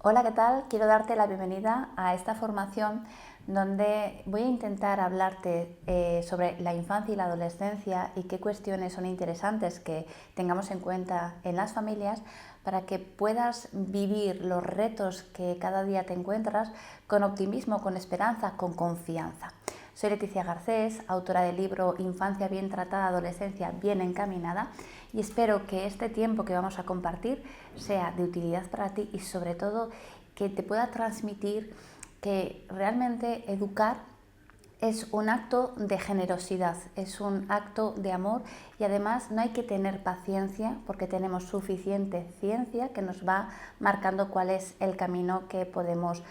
Hola, ¿qué tal? Quiero darte la bienvenida a esta formación donde voy a intentar hablarte sobre la infancia y la adolescencia y qué cuestiones son interesantes que tengamos en cuenta en las familias para que puedas vivir los retos que cada día te encuentras con optimismo, con esperanza, con confianza. Soy Leticia Garcés, autora del libro Infancia bien tratada, adolescencia bien encaminada, y espero que este tiempo que vamos a compartir sea de utilidad para ti y sobre todo que te pueda transmitir que realmente educar es un acto de generosidad, es un acto de amor y además no hay que tener paciencia porque tenemos suficiente ciencia que nos va marcando cuál es el camino que podemos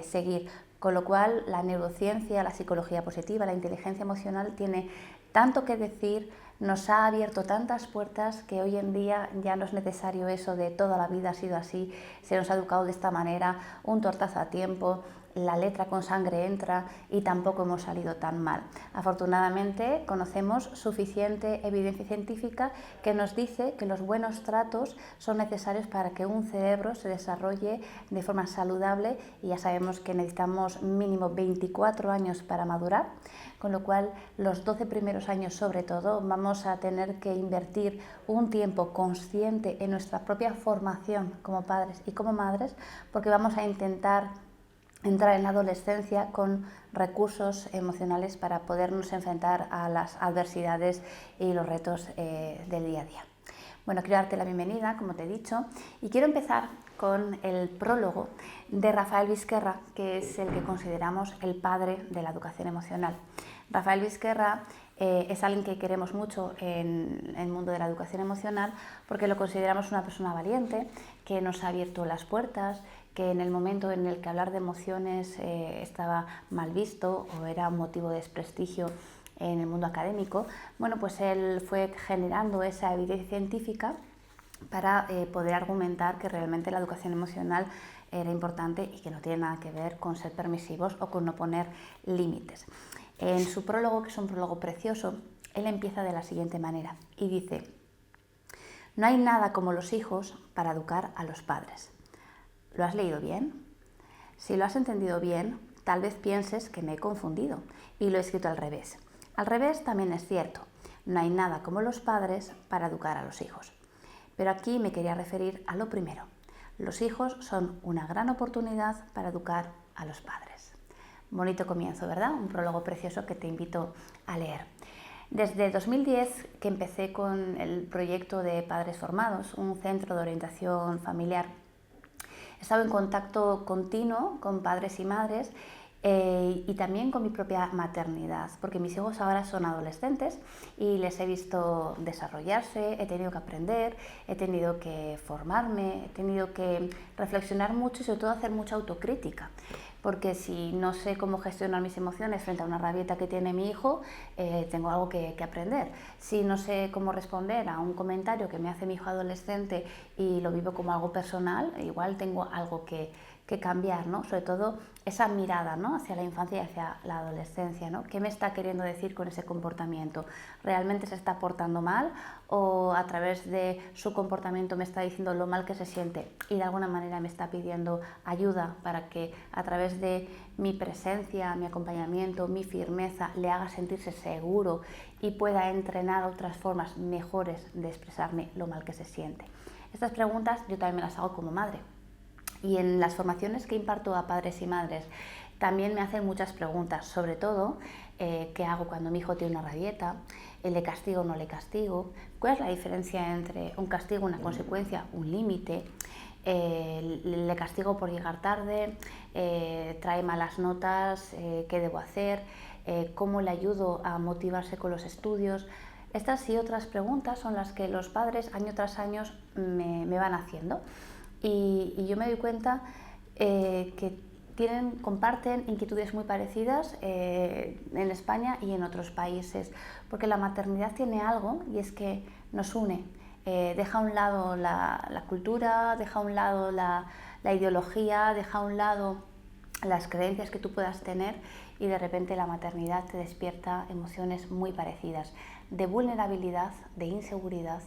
seguir. Con lo cual la neurociencia, la psicología positiva, la inteligencia emocional tiene tanto que decir, nos ha abierto tantas puertas que hoy en día ya no es necesario eso de toda la vida ha sido así, se nos ha educado de esta manera, un tortazo a tiempo, la letra con sangre entra y tampoco hemos salido tan mal. Afortunadamente conocemos suficiente evidencia científica que nos dice que los buenos tratos son necesarios para que un cerebro se desarrolle de forma saludable y ya sabemos que necesitamos mínimo 24 años para madurar, con lo cual los 12 primeros años sobre todo vamos a tener que invertir un tiempo consciente en nuestra propia formación como padres y como madres porque vamos a intentar entrar en la adolescencia con recursos emocionales para podernos enfrentar a las adversidades y los retos del día a día. Bueno, quiero darte la bienvenida, como te he dicho, y quiero empezar con el prólogo de Rafael Vizquerra, que es el que consideramos el padre de la educación emocional. Rafael Vizquerra es alguien que queremos mucho en el mundo de la educación emocional porque lo consideramos una persona valiente, que nos ha abierto las puertas, que en el momento en el que hablar de emociones estaba mal visto o era un motivo de desprestigio en el mundo académico, bueno, pues él fue generando esa evidencia científica para poder argumentar que realmente la educación emocional era importante y que no tiene nada que ver con ser permisivos o con no poner límites. En su prólogo, que es un prólogo precioso, él empieza de la siguiente manera y dice: no hay nada como los hijos para educar a los padres. ¿Lo has leído bien? Si lo has entendido bien, tal vez pienses que me he confundido y lo he escrito al revés. Al revés también es cierto. No hay nada como los padres para educar a los hijos. Pero aquí me quería referir a lo primero. Los hijos son una gran oportunidad para educar a los padres. Bonito comienzo, ¿verdad? Un prólogo precioso que te invito a leer. Desde 2010 que empecé con el proyecto de Padres Formados, un centro de orientación familiar, he estado en contacto continuo con padres y madres y también con mi propia maternidad, porque mis hijos ahora son adolescentes y les he visto desarrollarse, he tenido que aprender, he tenido que formarme, he tenido que reflexionar mucho y sobre todo hacer mucha autocrítica. Porque si no sé cómo gestionar mis emociones frente a una rabieta que tiene mi hijo, tengo algo que aprender. Si no sé cómo responder a un comentario que me hace mi hijo adolescente y lo vivo como algo personal, igual tengo algo que cambiar, ¿no? Sobre todo esa mirada, ¿no?, hacia la infancia y hacia la adolescencia, ¿no? ¿Qué me está queriendo decir con ese comportamiento? ¿Realmente se está portando mal o a través de su comportamiento me está diciendo lo mal que se siente y de alguna manera me está pidiendo ayuda para que a través de mi presencia, mi acompañamiento, mi firmeza le haga sentirse seguro y pueda entrenar otras formas mejores de expresarme lo mal que se siente? Estas preguntas yo también me las hago como madre. Y en las formaciones que imparto a padres y madres también me hacen muchas preguntas, sobre todo qué hago cuando mi hijo tiene una rabieta, le castigo o no le castigo, cuál es la diferencia entre un castigo, una consecuencia, un límite, le castigo por llegar tarde, trae malas notas, qué debo hacer, cómo le ayudo a motivarse con los estudios. Estas y otras preguntas son las que los padres año tras año me van haciendo. Y yo me doy cuenta que comparten inquietudes muy parecidas en España y en otros países, porque la maternidad tiene algo y es que nos une, deja a un lado la cultura, deja a un lado la ideología, deja a un lado las creencias que tú puedas tener y de repente la maternidad te despierta emociones muy parecidas, de vulnerabilidad, de inseguridad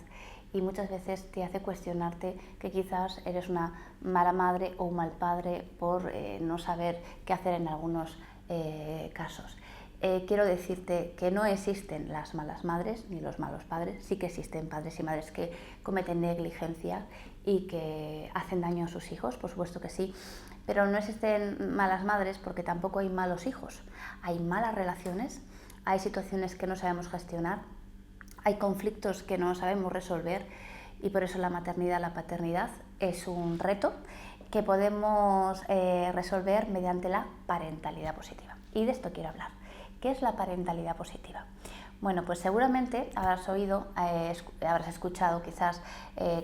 y muchas veces te hace cuestionarte que quizás eres una mala madre o un mal padre por no saber qué hacer en algunos casos. Quiero decirte que no existen las malas madres ni los malos padres, sí que existen padres y madres que cometen negligencia y que hacen daño a sus hijos, por supuesto que sí, pero no existen malas madres porque tampoco hay malos hijos. Hay malas relaciones, hay situaciones que no sabemos gestionar, hay conflictos que no sabemos resolver y por eso la maternidad, la paternidad es un reto que podemos resolver mediante la parentalidad positiva. Y de esto quiero hablar. ¿Qué es la parentalidad positiva? Bueno, pues seguramente habrás oído, habrás escuchado quizás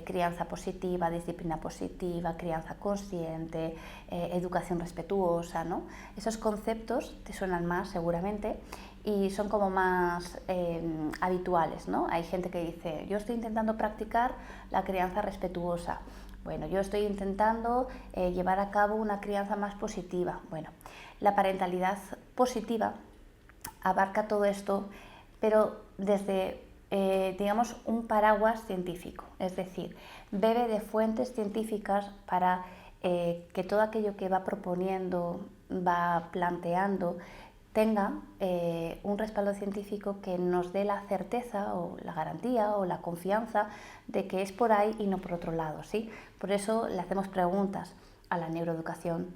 crianza positiva, disciplina positiva, crianza consciente, educación respetuosa, ¿no? Esos conceptos te suenan más seguramente y son como más habituales, ¿no? Hay gente que dice, yo estoy intentando practicar la crianza respetuosa. Bueno, yo estoy intentando llevar a cabo una crianza más positiva. Bueno, la parentalidad positiva abarca todo esto, pero desde, digamos, un paraguas científico, es decir, bebe de fuentes científicas para que todo aquello que va proponiendo, va planteando, tenga un respaldo científico que nos dé la certeza o la garantía o la confianza de que es por ahí y no por otro lado, ¿sí? Por eso le hacemos preguntas a la neuroeducación,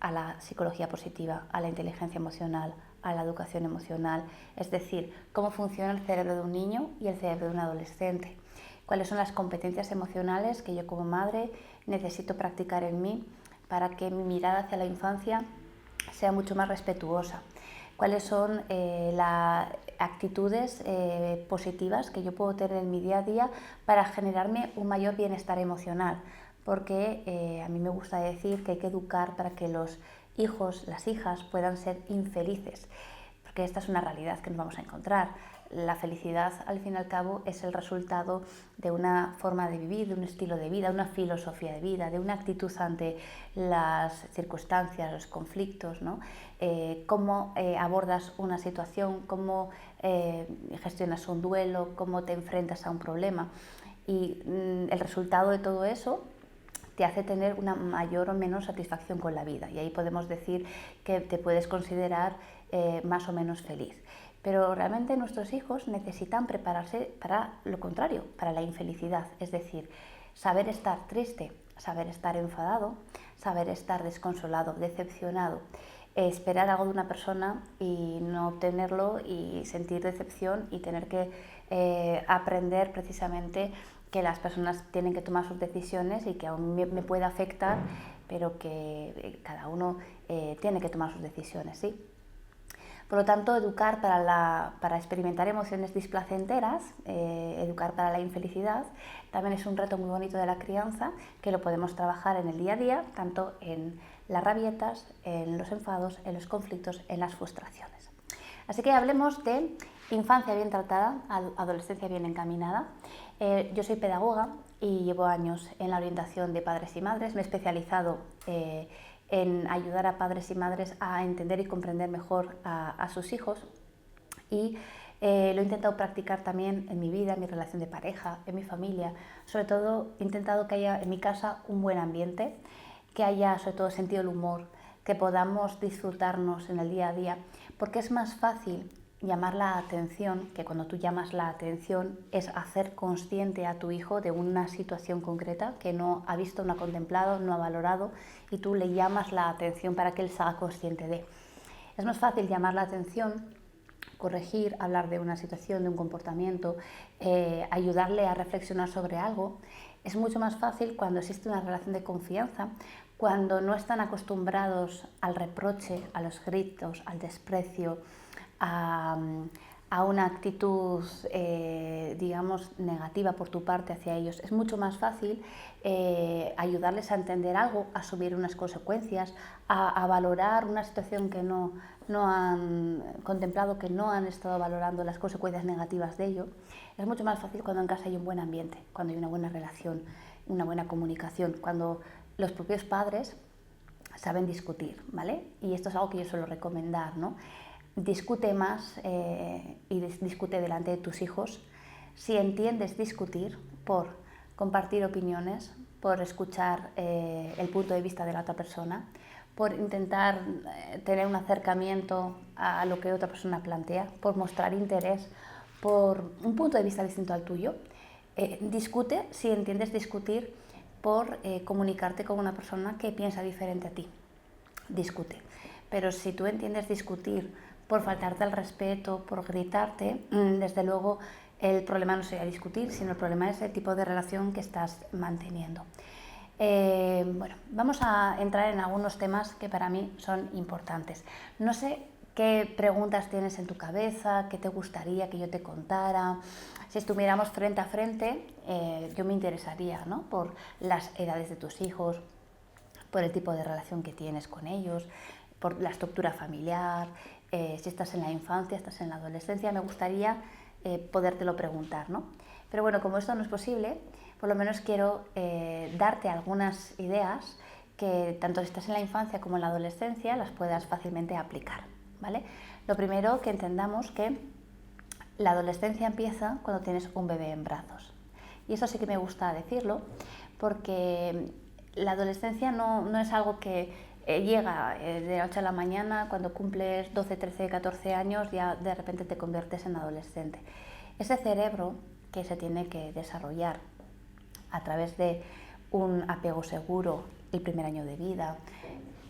a la psicología positiva, a la inteligencia emocional, a la educación emocional, es decir, cómo funciona el cerebro de un niño y el cerebro de un adolescente, cuáles son las competencias emocionales que yo como madre necesito practicar en mí para que mi mirada hacia la infancia sea mucho más respetuosa, cuáles son las actitudes positivas que yo puedo tener en mi día a día para generarme un mayor bienestar emocional, porque a mí me gusta decir que hay que educar para que los hijos, las hijas puedan ser infelices, porque esta es una realidad que nos vamos a encontrar. La felicidad, al fin y al cabo, es el resultado de una forma de vivir, de un estilo de vida, de una filosofía de vida, de una actitud ante las circunstancias, los conflictos, ¿no? Cómo abordas una situación, cómo gestionas un duelo, cómo te enfrentas a un problema. Y el resultado de todo eso te hace tener una mayor o menos satisfacción con la vida y ahí podemos decir que te puedes considerar más o menos feliz. Pero realmente nuestros hijos necesitan prepararse para lo contrario, para la infelicidad, es decir, saber estar triste, saber estar enfadado, saber estar desconsolado, decepcionado, esperar algo de una persona y no obtenerlo y sentir decepción y tener que aprender precisamente que las personas tienen que tomar sus decisiones y que aún me puede afectar, pero que cada uno tiene que tomar sus decisiones, ¿sí? Por lo tanto, educar para experimentar emociones displacenteras, educar para la infelicidad, también es un reto muy bonito de la crianza que lo podemos trabajar en el día a día, tanto en las rabietas, en los enfados, en los conflictos, en las frustraciones. Así que hablemos de infancia bien tratada, adolescencia bien encaminada. Yo soy pedagoga y llevo años en la orientación de padres y madres. Me he especializado en ayudar a padres y madres a entender y comprender mejor a sus hijos y lo he intentado practicar también en mi vida, en mi relación de pareja, en mi familia. Sobre todo he intentado que haya en mi casa un buen ambiente, que haya sobre todo sentido del humor, que podamos disfrutarnos en el día a día, porque es más fácil llamar la atención, que cuando tú llamas la atención es hacer consciente a tu hijo de una situación concreta que no ha visto, no ha contemplado, no ha valorado y tú le llamas la atención para que él se haga consciente de. Es más fácil llamar la atención, corregir, hablar de una situación, de un comportamiento, ayudarle a reflexionar sobre algo. Es mucho más fácil cuando existe una relación de confianza, cuando no están acostumbrados al reproche, a los gritos, al desprecio, a una actitud, digamos, negativa por tu parte hacia ellos. Es mucho más fácil ayudarles a entender algo, a asumir unas consecuencias, a valorar una situación que no han contemplado, que no han estado valorando las consecuencias negativas de ello. Es mucho más fácil cuando en casa hay un buen ambiente, cuando hay una buena relación, una buena comunicación, cuando los propios padres saben discutir, ¿vale? Y esto es algo que yo suelo recomendar, ¿no? Discute más y discute delante de tus hijos. Si entiendes discutir por compartir opiniones, por escuchar el punto de vista de la otra persona, por intentar tener un acercamiento a lo que otra persona plantea, por mostrar interés por un punto de vista distinto al tuyo. Discute si entiendes discutir por comunicarte con una persona que piensa diferente a ti. Discute. Pero si tú entiendes discutir por faltarte al respeto, por gritarte, desde luego el problema no sería discutir, sino el problema es el tipo de relación que estás manteniendo. Bueno, vamos a entrar en algunos temas que para mí son importantes. No sé qué preguntas tienes en tu cabeza, qué te gustaría que yo te contara. Si estuviéramos frente a frente, yo me interesaría, ¿no?, por las edades de tus hijos, por el tipo de relación que tienes con ellos, por la estructura familiar, si estás en la infancia, estás en la adolescencia. Me gustaría podértelo preguntar, ¿no? Pero bueno, como esto no es posible, por lo menos quiero darte algunas ideas que tanto si estás en la infancia como en la adolescencia las puedas fácilmente aplicar, ¿vale? Lo primero, que entendamos que la adolescencia empieza cuando tienes un bebé en brazos. Y eso sí que me gusta decirlo, porque la adolescencia no es algo que llega de la noche a la mañana. Cuando cumples 12, 13, 14 años ya de repente te conviertes en adolescente. Ese cerebro que se tiene que desarrollar a través de un apego seguro el primer año de vida,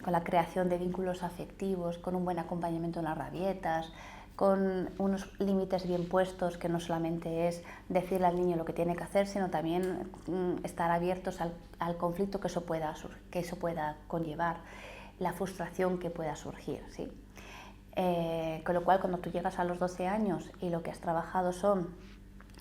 con la creación de vínculos afectivos, con un buen acompañamiento en las rabietas, con unos límites bien puestos, que no solamente es decirle al niño lo que tiene que hacer, sino también estar abiertos al conflicto que eso pueda conllevar, la frustración que pueda surgir, ¿sí? Con lo cual, cuando tú llegas a los 12 años y lo que has trabajado son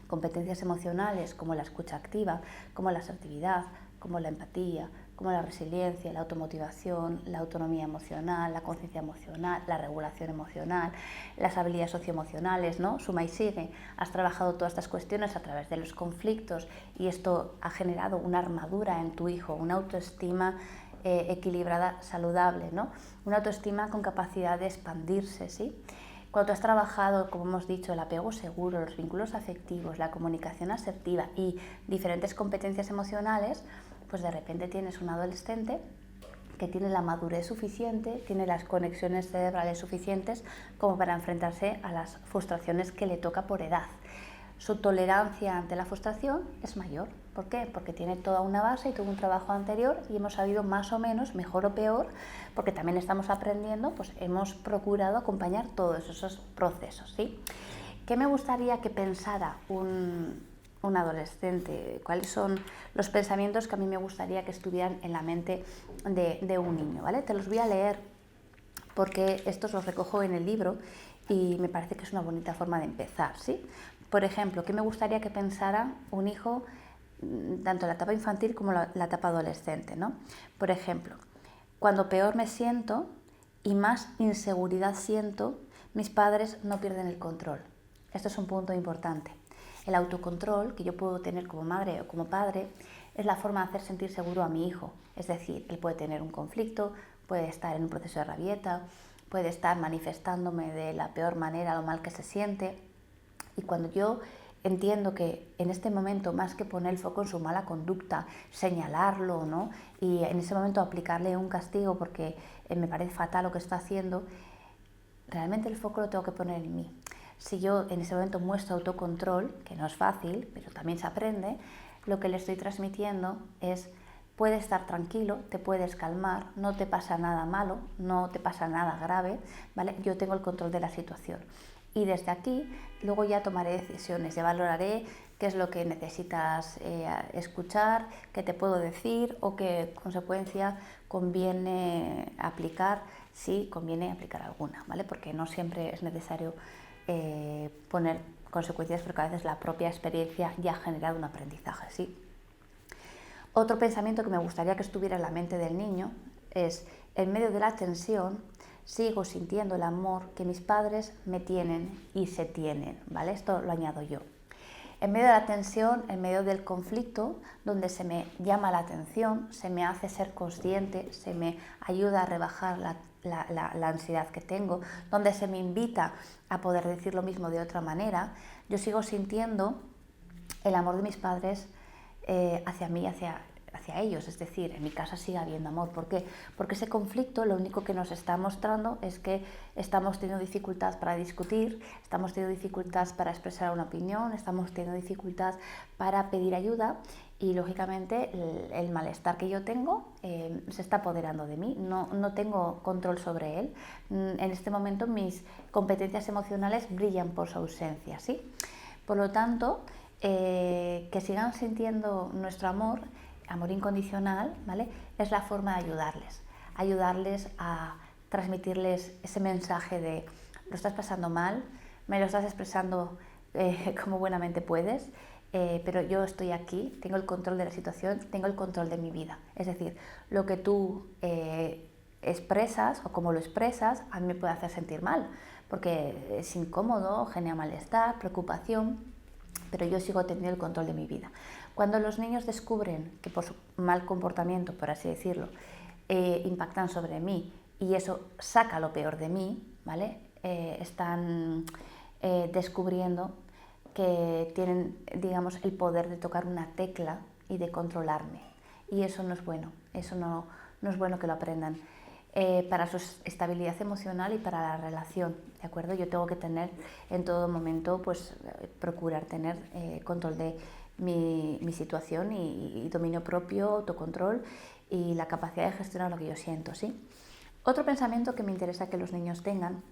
competencias emocionales como la escucha activa, como la asertividad, como la empatía, como la resiliencia, la automotivación, la autonomía emocional, la conciencia emocional, la regulación emocional, las habilidades socioemocionales, ¿no? Suma y sigue. Has trabajado todas estas cuestiones a través de los conflictos y esto ha generado una armadura en tu hijo, una autoestima equilibrada, saludable, ¿no? Una autoestima con capacidad de expandirse, ¿sí? Cuando tú has trabajado, como hemos dicho, el apego seguro, los vínculos afectivos, la comunicación asertiva y diferentes competencias emocionales, pues de repente tienes un adolescente que tiene la madurez suficiente, tiene las conexiones cerebrales suficientes como para enfrentarse a las frustraciones que le toca por edad. Su tolerancia ante la frustración es mayor. ¿Por qué? Porque tiene toda una base y todo un trabajo anterior y hemos sabido más o menos, mejor o peor, porque también estamos aprendiendo, pues hemos procurado acompañar todos esos procesos, ¿sí? ¿Qué me gustaría que pensara un adolescente? ¿Cuáles son los pensamientos que a mí me gustaría que estuvieran en la mente de un niño, ¿vale? Te los voy a leer porque estos los recojo en el libro y me parece que es una bonita forma de empezar, ¿sí? Por ejemplo, ¿qué me gustaría que pensara un hijo tanto en la etapa infantil como la etapa adolescente, ¿no? Por ejemplo, cuando peor me siento y más inseguridad siento, mis padres no pierden el control. Esto es un punto importante. El autocontrol que yo puedo tener como madre o como padre es la forma de hacer sentir seguro a mi hijo. Es decir, él puede tener un conflicto, puede estar en un proceso de rabieta, puede estar manifestándome de la peor manera lo mal que se siente. Y cuando yo entiendo que en este momento, más que poner el foco en su mala conducta, señalarlo, ¿no?, y en ese momento aplicarle un castigo porque me parece fatal lo que está haciendo, realmente el foco lo tengo que poner en mí. Si yo en ese momento muestro autocontrol, que no es fácil, pero también se aprende, lo que le estoy transmitiendo es: puedes estar tranquilo, te puedes calmar, no te pasa nada malo, no te pasa nada grave, ¿vale? Yo tengo el control de la situación. Y desde aquí luego ya tomaré decisiones, ya valoraré qué es lo que necesitas escuchar, qué te puedo decir o qué consecuencia conviene aplicar, si conviene aplicar alguna, ¿vale? Porque no siempre es necesario poner consecuencias, porque a veces la propia experiencia ya ha generado un aprendizaje, ¿sí? Otro pensamiento que me gustaría que estuviera en la mente del niño es: en medio de la tensión, sigo sintiendo el amor que mis padres me tienen y se tienen, ¿vale? Esto lo añado yo. En medio de la tensión, en medio del conflicto, donde se me llama la atención, se me hace ser consciente, se me ayuda a rebajar la ansiedad que tengo, donde se me invita a poder decir lo mismo de otra manera, yo sigo sintiendo el amor de mis padres hacia mí, hacia ellos, es decir, en mi casa sigue habiendo amor. ¿Por qué? Porque ese conflicto lo único que nos está mostrando es que estamos teniendo dificultad para discutir, estamos teniendo dificultad para expresar una opinión, estamos teniendo dificultad para pedir ayuda y lógicamente el malestar que yo tengo se está apoderando de mí, no tengo control sobre él. En este momento mis competencias emocionales brillan por su ausencia, ¿sí? Por lo tanto, que sigan sintiendo nuestro amor incondicional, ¿vale? Es la forma de ayudarles a transmitirles ese mensaje de lo estás pasando mal, me lo estás expresando como buenamente puedes, pero yo estoy aquí, tengo el control de la situación, tengo el control de mi vida. Es decir, lo que tú expresas o como lo expresas a mí me puede hacer sentir mal, porque es incómodo, genera malestar, preocupación, pero yo sigo teniendo el control de mi vida. Cuando los niños descubren que por su mal comportamiento, por así decirlo, impactan sobre mí y eso saca lo peor de mí, ¿vale? Están descubriendo que tienen, digamos, el poder de tocar una tecla y de controlarme. Y eso no es bueno, eso no es bueno que lo aprendan. Para su estabilidad emocional y para la relación, ¿de acuerdo? Yo tengo que tener en todo momento, pues, procurar tener control de mi situación y dominio propio, autocontrol y la capacidad de gestionar lo que yo siento, ¿sí? Otro pensamiento que me interesa que los niños tengan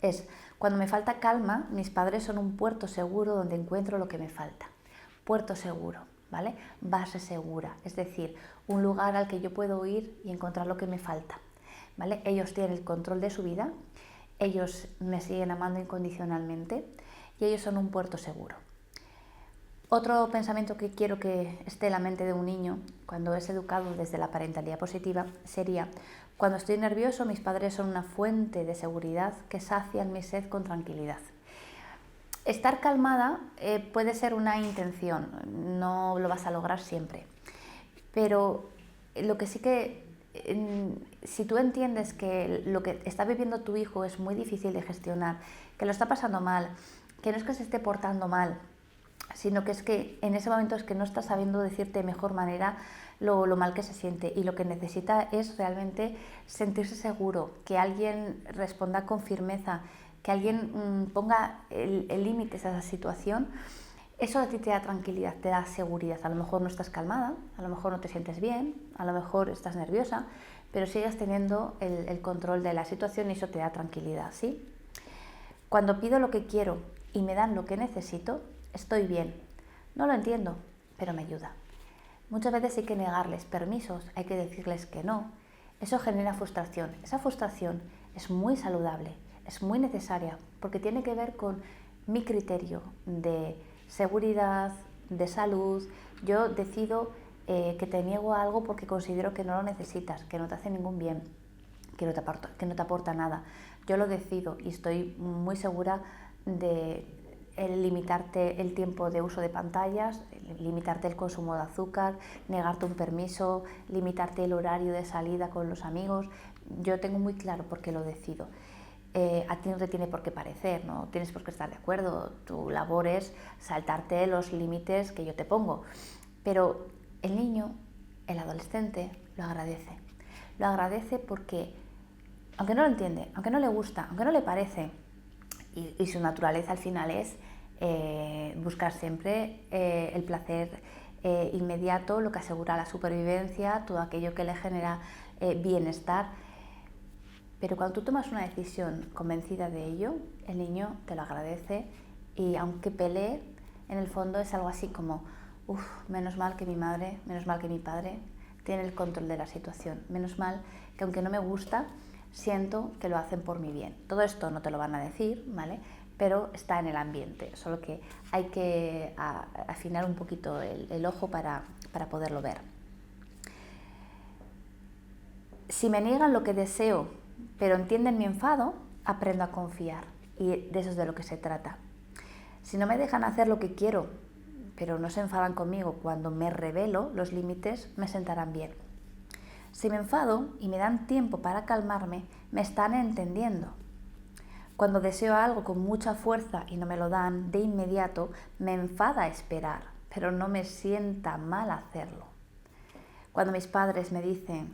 es, cuando me falta calma, mis padres son un puerto seguro donde encuentro lo que me falta. Puerto seguro, ¿vale? Base segura, es decir, un lugar al que yo puedo ir y encontrar lo que me falta, ¿vale? Ellos tienen el control de su vida, ellos me siguen amando incondicionalmente y ellos son un puerto seguro. Otro pensamiento que quiero que esté en la mente de un niño cuando es educado desde la parentalidad positiva sería: cuando estoy nervioso, mis padres son una fuente de seguridad que sacian mi sed con tranquilidad. Estar calmada puede ser una intención, no lo vas a lograr siempre, pero lo que sí que, si tú entiendes que lo que está viviendo tu hijo es muy difícil de gestionar, que lo está pasando mal, que no es que se esté portando mal, sino que es que en ese momento es que no está sabiendo decirte de mejor manera lo mal que se siente y lo que necesita es realmente sentirse seguro, que alguien responda con firmeza, que alguien ponga el límite a esa situación. Eso a ti te da tranquilidad, te da seguridad. A lo mejor no estás calmada, a lo mejor no te sientes bien, a lo mejor estás nerviosa, pero sigues teniendo el control de la situación y eso te da tranquilidad, ¿sí? Cuando pido lo que quiero y me dan lo que necesito, estoy bien. No lo entiendo, pero me ayuda. Muchas veces hay que negarles permisos, hay que decirles que no. Eso genera frustración. Esa frustración es muy saludable, es muy necesaria, porque tiene que ver con mi criterio de seguridad, de salud. Yo decido que te niego algo porque considero que no lo necesitas, que no te hace ningún bien, que no te aporta nada. Yo lo decido y estoy muy segura de limitarte el tiempo de uso de pantallas, limitarte el consumo de azúcar, negarte un permiso, limitarte el horario de salida con los amigos. Yo tengo muy claro por qué lo decido. A ti no te tiene por qué parecer, no tienes por qué estar de acuerdo, tu labor es saltarte los límites que yo te pongo, pero el niño, el adolescente, lo agradece porque, aunque no lo entiende, aunque no le gusta, aunque no le parece, y su naturaleza al final es buscar siempre el placer inmediato, lo que asegura la supervivencia, todo aquello que le genera bienestar. Pero cuando tú tomas una decisión convencida de ello, el niño te lo agradece y aunque pelee, en el fondo es algo así como: uff, menos mal que mi madre, menos mal que mi padre tienen el control de la situación, menos mal que aunque no me gusta, siento que lo hacen por mi bien. Todo esto no te lo van a decir, ¿vale? Pero está en el ambiente, solo que hay que afinar un poquito el ojo para poderlo ver. Si me niegan lo que deseo, pero entienden mi enfado, aprendo a confiar, y de eso es de lo que se trata. Si no me dejan hacer lo que quiero, pero no se enfadan conmigo cuando me revelo los límites, me sentarán bien. Si me enfado y me dan tiempo para calmarme, me están entendiendo. Cuando deseo algo con mucha fuerza y no me lo dan de inmediato, me enfada esperar. pero no me sienta mal hacerlo. Cuando mis padres me dicen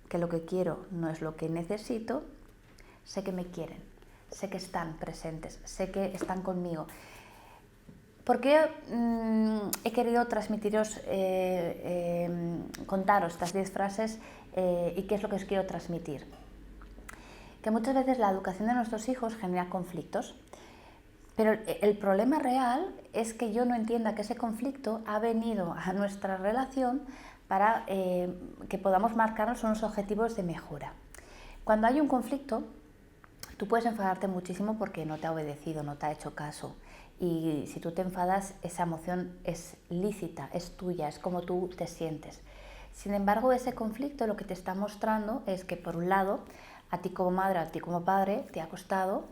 que lo que quiero no es lo que necesito, sé que me quieren, sé que están presentes, sé que están conmigo. ¿Por qué he querido transmitiros, contaros estas 10 frases y qué es lo que os quiero transmitir? Que muchas veces la educación de nuestros hijos genera conflictos, pero el problema real es que yo no entienda que ese conflicto ha venido a nuestra relación para que podamos marcarnos unos objetivos de mejora. Cuando hay un conflicto, tú puedes enfadarte muchísimo porque no te ha obedecido, no te ha hecho caso. Y si tú te enfadas, esa emoción es lícita, es tuya, es como tú te sientes. Sin embargo, ese conflicto lo que te está mostrando es que, por un lado, a ti como madre, a ti como padre, te ha costado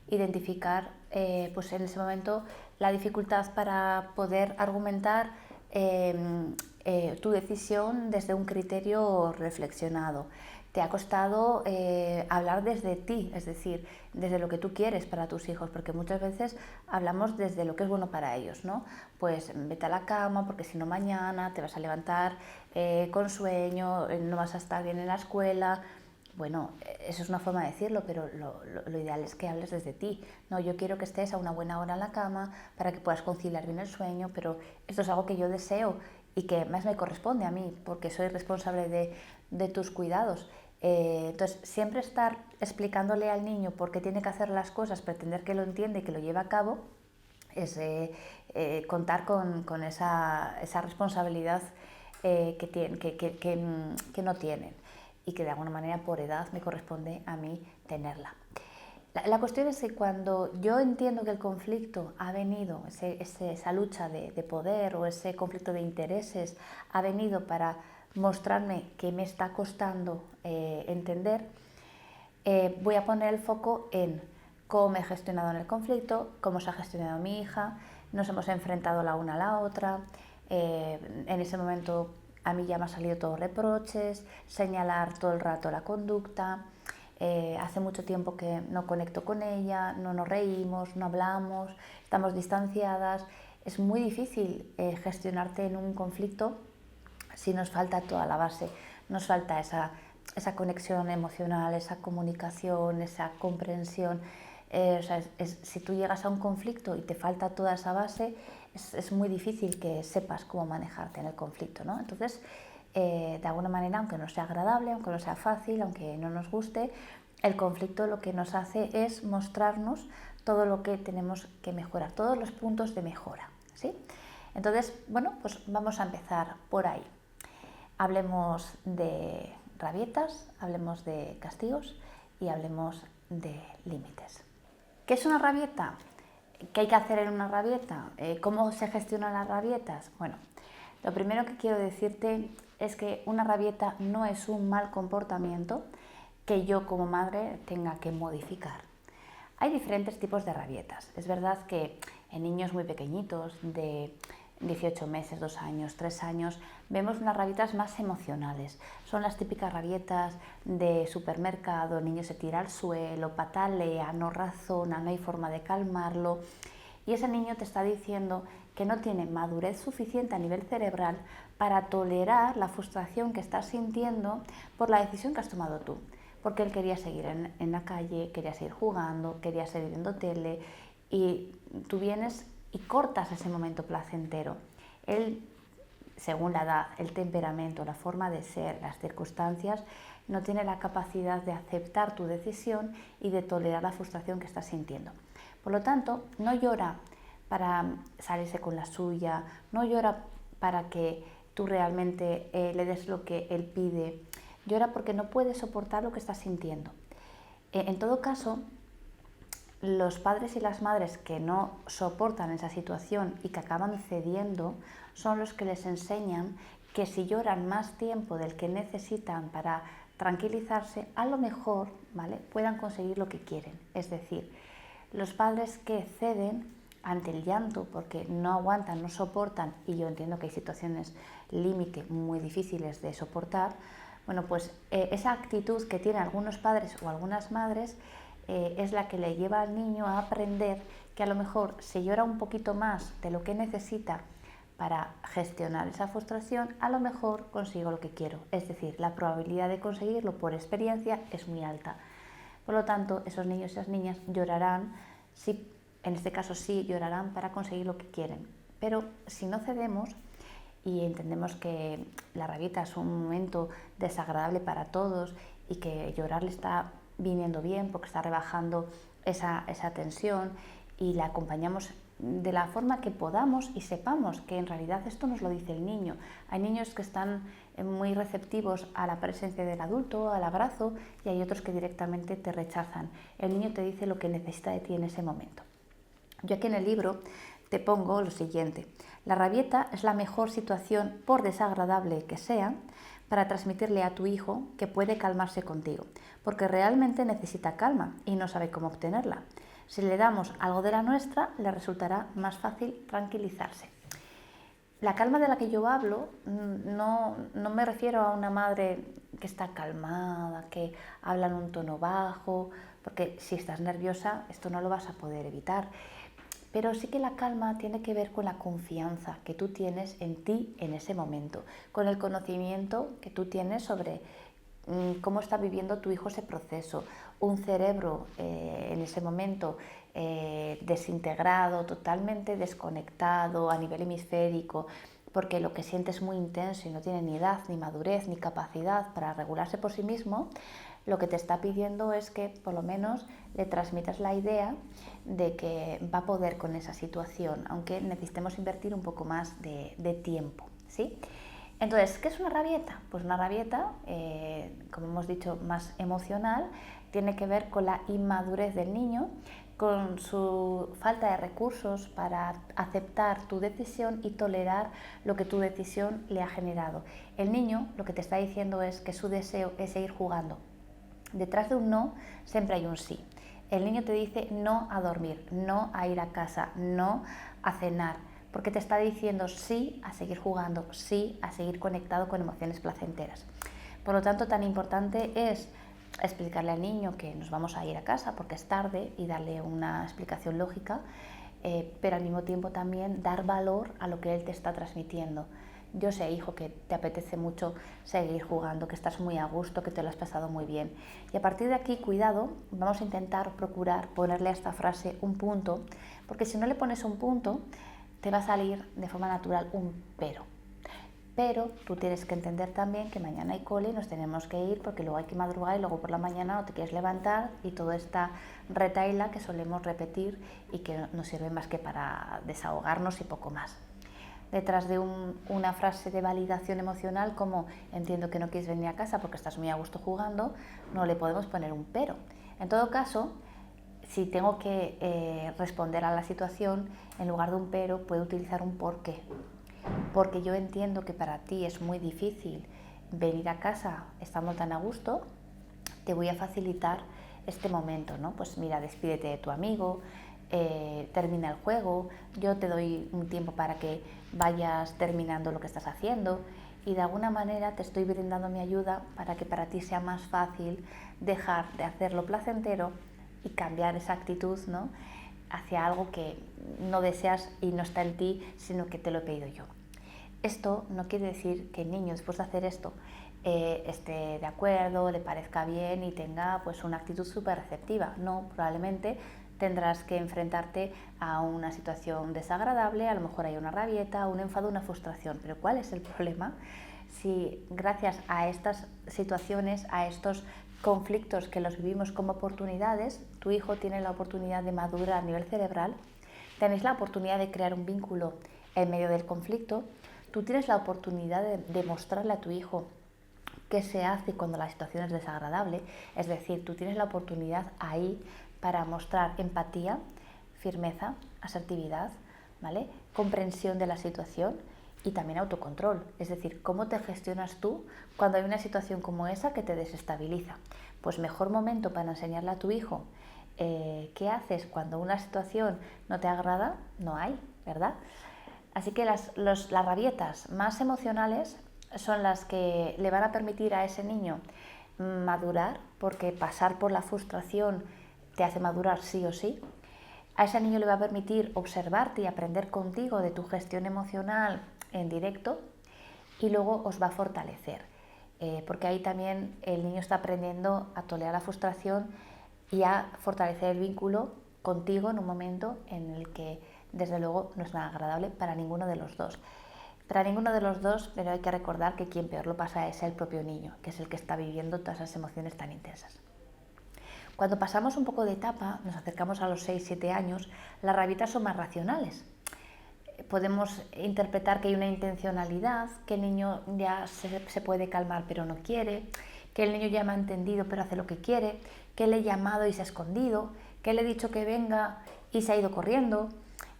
identificar pues en ese momento la dificultad para poder argumentar tu decisión desde un criterio reflexionado. Te ha costado hablar desde ti, es decir, desde lo que tú quieres para tus hijos, porque muchas veces hablamos desde lo que es bueno para ellos, ¿no? Pues vete a la cama porque si no mañana te vas a levantar con sueño, no vas a estar bien en la escuela. Bueno, eso es una forma de decirlo, pero lo ideal es que hables desde ti. No, yo quiero que estés a una buena hora en la cama para que puedas conciliar bien el sueño, pero esto es algo que yo deseo y que más me corresponde a mí, porque soy responsable de tus cuidados. Entonces, siempre estar explicándole al niño por qué tiene que hacer las cosas, pretender que lo entiende y que lo lleve a cabo, es contar con esa responsabilidad que no tienen y que de alguna manera por edad me corresponde a mí tenerla. La cuestión es que cuando yo entiendo que el conflicto ha venido, esa lucha de poder o ese conflicto de intereses ha venido para mostrarme que me está costando entender, voy a poner el foco en cómo me he gestionado en el conflicto, cómo se ha gestionado mi hija, nos hemos enfrentado la una a la otra, en ese momento a mí ya me han salido todos reproches, señalar todo el rato la conducta, hace mucho tiempo que no conecto con ella, no nos reímos, no hablamos, estamos distanciadas. Es muy difícil gestionarte en un conflicto si nos falta toda la base, nos falta esa conexión emocional, esa comunicación, esa comprensión. Si tú llegas a un conflicto y te falta toda esa base, es muy difícil que sepas cómo manejarte en el conflicto, ¿no? Entonces, de alguna manera, aunque no sea agradable, aunque no sea fácil, aunque no nos guste, el conflicto lo que nos hace es mostrarnos todo lo que tenemos que mejorar, todos los puntos de mejora, ¿sí? Entonces, bueno, pues vamos a empezar por ahí. Hablemos de rabietas, hablemos de castigos y hablemos de límites. ¿Qué es una rabieta? ¿Qué hay que hacer en una rabieta? ¿Cómo se gestionan las rabietas? Bueno, lo primero que quiero decirte es que una rabieta no es un mal comportamiento que yo como madre tenga que modificar. Hay diferentes tipos de rabietas. Es verdad que en niños muy pequeñitos, de 18 meses, 2 años, 3 años, vemos unas rabietas más emocionales. Son las típicas rabietas de supermercado, el niño se tira al suelo, patalea, no razona, no hay forma de calmarlo. Y ese niño te está diciendo que no tiene madurez suficiente a nivel cerebral para tolerar la frustración que estás sintiendo por la decisión que has tomado tú. Porque él quería seguir en la calle, quería seguir jugando, quería seguir viendo tele y tú vienes y cortas ese momento placentero. Él, según la edad, el temperamento, la forma de ser, las circunstancias, no tiene la capacidad de aceptar tu decisión y de tolerar la frustración que estás sintiendo. Por lo tanto, no llora para salirse con la suya, no llora para que tú realmente le des lo que él pide, llora porque no puede soportar lo que estás sintiendo. En todo caso, los padres y las madres que no soportan esa situación y que acaban cediendo son los que les enseñan que si lloran más tiempo del que necesitan para tranquilizarse, a lo mejor, ¿vale?, puedan conseguir lo que quieren. Es decir, los padres que ceden ante el llanto porque no aguantan, no soportan, y yo entiendo que hay situaciones límite muy difíciles de soportar, bueno, pues esa actitud que tienen algunos padres o algunas madres es la que le lleva al niño a aprender que a lo mejor si llora un poquito más de lo que necesita para gestionar esa frustración, a lo mejor consigo lo que quiero. Es decir, la probabilidad de conseguirlo por experiencia es muy alta. Por lo tanto, esos niños y esas niñas llorarán, sí, en este caso sí llorarán para conseguir lo que quieren. Pero si no cedemos y entendemos que la rabieta es un momento desagradable para todos y que llorar le está viniendo bien porque está rebajando esa tensión, y la acompañamos de la forma que podamos y sepamos que en realidad esto nos lo dice el niño. Hay niños que están muy receptivos a la presencia del adulto, al abrazo, y hay otros que directamente te rechazan. El niño te dice lo que necesita de ti en ese momento. Yo aquí en el libro te pongo lo siguiente: la rabieta es la mejor situación, por desagradable que sea, para transmitirle a tu hijo que puede calmarse contigo, porque realmente necesita calma y no sabe cómo obtenerla. Si le damos algo de la nuestra, le resultará más fácil tranquilizarse. La calma de la que yo hablo no me refiero a una madre que está calmada, que habla en un tono bajo, porque si estás nerviosa esto no lo vas a poder evitar. Pero sí que la calma tiene que ver con la confianza que tú tienes en ti en ese momento, con el conocimiento que tú tienes sobre cómo está viviendo tu hijo ese proceso. Un cerebro en ese momento desintegrado, totalmente desconectado a nivel hemisférico, porque lo que siente es muy intenso y no tiene ni edad, ni madurez, ni capacidad para regularse por sí mismo. Lo que te está pidiendo es que por lo menos le transmitas la idea de que va a poder con esa situación, aunque necesitemos invertir un poco más de tiempo, ¿sí? Entonces, ¿qué es una rabieta? Pues una rabieta, como hemos dicho, más emocional, tiene que ver con la inmadurez del niño, con su falta de recursos para aceptar tu decisión y tolerar lo que tu decisión le ha generado. El niño lo que te está diciendo es que su deseo es seguir jugando. Detrás de un no siempre hay un sí. El niño te dice no a dormir, no a ir a casa, no a cenar, porque te está diciendo sí a seguir jugando, sí a seguir conectado con emociones placenteras. Por lo tanto, tan importante es explicarle al niño que nos vamos a ir a casa porque es tarde y darle una explicación lógica, pero al mismo tiempo también dar valor a lo que él te está transmitiendo. Yo sé, hijo, que te apetece mucho seguir jugando, que estás muy a gusto, que te lo has pasado muy bien. Y a partir de aquí, cuidado, vamos a intentar procurar ponerle a esta frase un punto, porque si no le pones un punto, te va a salir de forma natural un pero. Pero tú tienes que entender también que mañana hay cole y nos tenemos que ir porque luego hay que madrugar y luego por la mañana no te quieres levantar, y toda esta retahíla que solemos repetir y que no sirve más que para desahogarnos y poco más. Detrás de una frase de validación emocional como entiendo que no quieres venir a casa porque estás muy a gusto jugando, no le podemos poner un pero. En todo caso, si tengo que responder a la situación, en lugar de un pero, puedo utilizar un porqué. Porque yo entiendo que para ti es muy difícil venir a casa estando tan a gusto, te voy a facilitar este momento, ¿no? Pues mira, despídete de tu amigo, termina el juego, yo te doy un tiempo para que vayas terminando lo que estás haciendo, y de alguna manera te estoy brindando mi ayuda para que para ti sea más fácil dejar de hacer lo placentero y cambiar esa actitud, ¿no?, hacia algo que no deseas y no está en ti, sino que te lo he pedido yo. Esto no quiere decir que el niño, después de hacer esto, esté de acuerdo, le parezca bien y tenga pues una actitud súper receptiva. No, probablemente tendrás que enfrentarte a una situación desagradable, a lo mejor hay una rabieta, un enfado, una frustración. Pero ¿cuál es el problema? Si gracias a estas situaciones, a estos conflictos que los vivimos como oportunidades, tu hijo tiene la oportunidad de madurar a nivel cerebral, tenéis la oportunidad de crear un vínculo en medio del conflicto, tú tienes la oportunidad de mostrarle a tu hijo qué se hace cuando la situación es desagradable, es decir, tú tienes la oportunidad ahí para mostrar empatía, firmeza, asertividad, ¿vale?, comprensión de la situación y también autocontrol, es decir, cómo te gestionas tú cuando hay una situación como esa que te desestabiliza. Pues mejor momento para enseñarle a tu hijo qué haces cuando una situación no te agrada, no hay, ¿verdad? Así que las rabietas más emocionales son las que le van a permitir a ese niño madurar, porque pasar por la frustración te hace madurar sí o sí. A ese niño le va a permitir observarte y aprender contigo de tu gestión emocional en directo y luego os va a fortalecer, porque ahí también el niño está aprendiendo a tolerar la frustración y a fortalecer el vínculo contigo en un momento en el que desde luego no es nada agradable para ninguno de los dos. Para ninguno de los dos, pero hay que recordar que quien peor lo pasa es el propio niño, que es el que está viviendo todas esas emociones tan intensas. Cuando pasamos un poco de etapa, nos acercamos a los 6-7 años, las rabietas son más racionales. Podemos interpretar que hay una intencionalidad, que el niño ya se puede calmar pero no quiere, que el niño ya me ha entendido pero hace lo que quiere, que le he llamado y se ha escondido, que le he dicho que venga y se ha ido corriendo.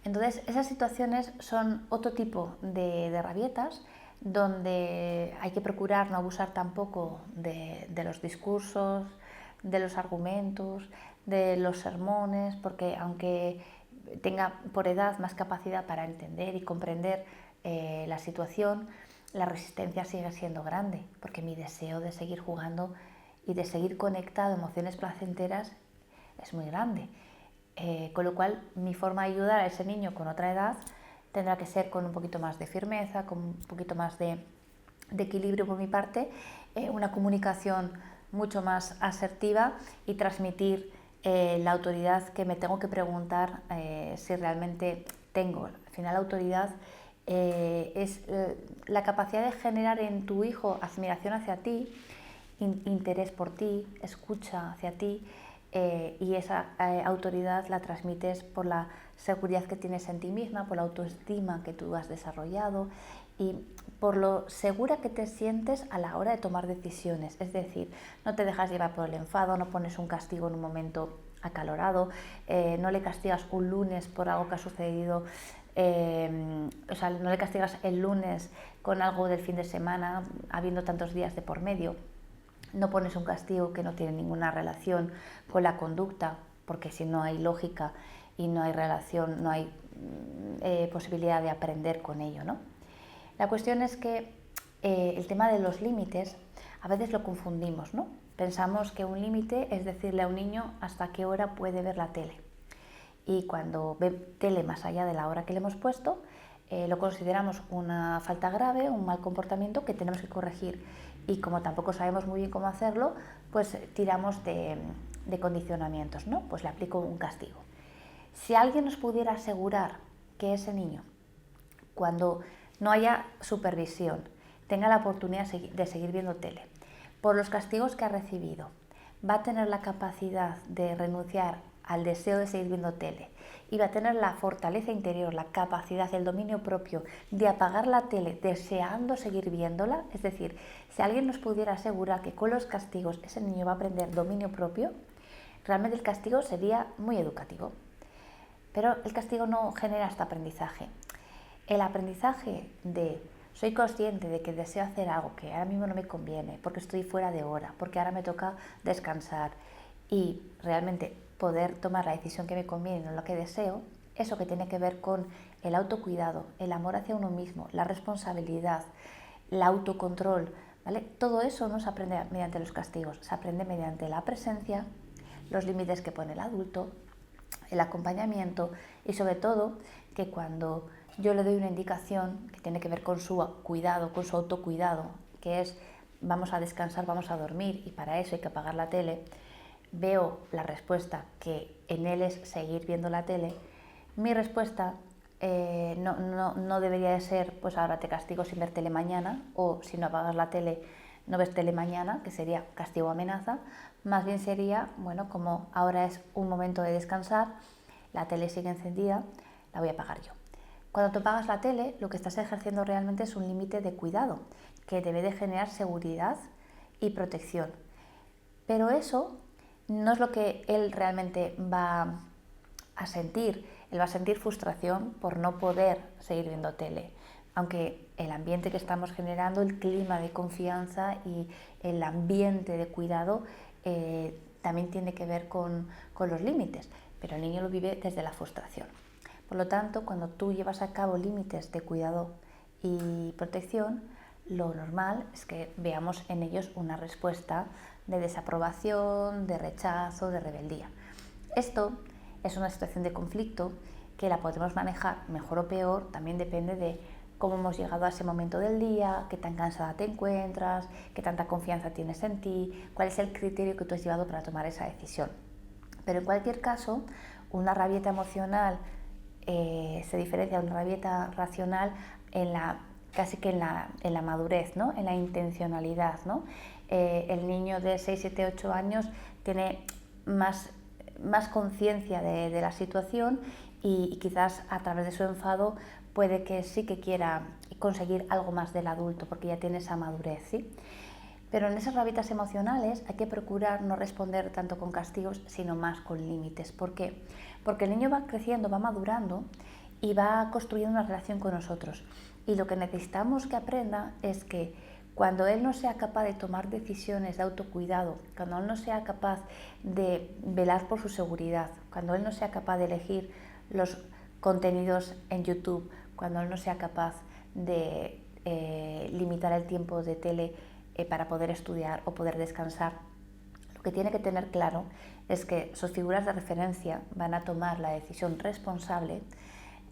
Entonces esas situaciones son otro tipo de rabietas donde hay que procurar no abusar tampoco de los discursos, de los argumentos, de los sermones, porque aunque tenga por edad más capacidad para entender y comprender la situación, la resistencia sigue siendo grande, porque mi deseo de seguir jugando y de seguir conectado a emociones placenteras es muy grande. Con lo cual, mi forma de ayudar a ese niño con otra edad tendrá que ser con un poquito más de firmeza, con un poquito más de equilibrio por mi parte, una comunicación mucho más asertiva y transmitir la autoridad que me tengo que preguntar si realmente tengo. Al final la autoridad es la capacidad de generar en tu hijo admiración hacia ti, interés por ti, escucha hacia ti, y esa autoridad la transmites por la seguridad que tienes en ti misma, por la autoestima que tú has desarrollado y por lo segura que te sientes a la hora de tomar decisiones. Es decir, no te dejas llevar por el enfado, no pones un castigo en un momento acalorado, no le castigas un lunes por algo que ha sucedido, o sea, no le castigas el lunes con algo del fin de semana, habiendo tantos días de por medio. No pones un castigo que no tiene ninguna relación con la conducta, porque si no hay lógica y no hay relación, no hay posibilidad de aprender con ello, ¿no? La cuestión es que el tema de los límites a veces lo confundimos, ¿no? Pensamos que un límite es decirle a un niño hasta qué hora puede ver la tele. Y cuando ve tele más allá de la hora que le hemos puesto, lo consideramos una falta grave, un mal comportamiento que tenemos que corregir. Y como tampoco sabemos muy bien cómo hacerlo, pues tiramos de condicionamientos, ¿no? Pues le aplico un castigo. Si alguien nos pudiera asegurar que ese niño, cuando no haya supervisión, tenga la oportunidad de seguir viendo tele, por los castigos que ha recibido, va a tener la capacidad de renunciar al deseo de seguir viendo tele y va a tener la fortaleza interior, la capacidad, el dominio propio de apagar la tele deseando seguir viéndola, es decir, si alguien nos pudiera asegurar que con los castigos ese niño va a aprender dominio propio, realmente el castigo sería muy educativo. Pero el castigo no genera este aprendizaje. El aprendizaje de soy consciente de que deseo hacer algo que ahora mismo no me conviene, porque estoy fuera de hora, porque ahora me toca descansar y realmente poder tomar la decisión que me conviene, no lo que deseo, eso que tiene que ver con el autocuidado, el amor hacia uno mismo, la responsabilidad, el autocontrol, ¿vale? Todo eso no se aprende mediante los castigos, se aprende mediante la presencia, los límites que pone el adulto, el acompañamiento y sobre todo que cuando yo le doy una indicación que tiene que ver con su cuidado, con su autocuidado, que es vamos a descansar, vamos a dormir y para eso hay que apagar la tele, veo la respuesta que en él es seguir viendo la tele, mi respuesta no debería de ser pues ahora te castigo sin ver tele mañana o si no apagas la tele no ves tele mañana, que sería castigo o amenaza, más bien sería, bueno, como ahora es un momento de descansar, la tele sigue encendida, la voy a apagar yo. Cuando tú apagas la tele, lo que estás ejerciendo realmente es un límite de cuidado, que debe de generar seguridad y protección. Pero eso no es lo que él realmente va a sentir. Él va a sentir frustración por no poder seguir viendo tele. Aunque el ambiente que estamos generando, el clima de confianza y el ambiente de cuidado también tiene que ver con los límites, pero el niño lo vive desde la frustración. Por lo tanto, cuando tú llevas a cabo límites de cuidado y protección, lo normal es que veamos en ellos una respuesta de desaprobación, de rechazo, de rebeldía. Esto es una situación de conflicto que la podemos manejar mejor o peor, también depende de cómo hemos llegado a ese momento del día, qué tan cansada te encuentras, qué tanta confianza tienes en ti, cuál es el criterio que tú has llevado para tomar esa decisión. Pero en cualquier caso, una rabieta emocional se diferencia de una rabieta racional casi que en la madurez, ¿no? En la intencionalidad, ¿no? El niño de 6, 7, 8 años tiene más conciencia de la situación y quizás a través de su enfado puede que sí que quiera conseguir algo más del adulto porque ya tiene esa madurez, ¿sí? Pero en esas rabietas emocionales hay que procurar no responder tanto con castigos, sino más con límites. ¿Por qué? Porque el niño va creciendo, va madurando y va construyendo una relación con nosotros. Y lo que necesitamos que aprenda es que cuando él no sea capaz de tomar decisiones de autocuidado, cuando él no sea capaz de velar por su seguridad, cuando él no sea capaz de elegir los contenidos en YouTube, cuando él no sea capaz de limitar el tiempo de tele para poder estudiar o poder descansar, lo que tiene que tener claro es que sus figuras de referencia van a tomar la decisión responsable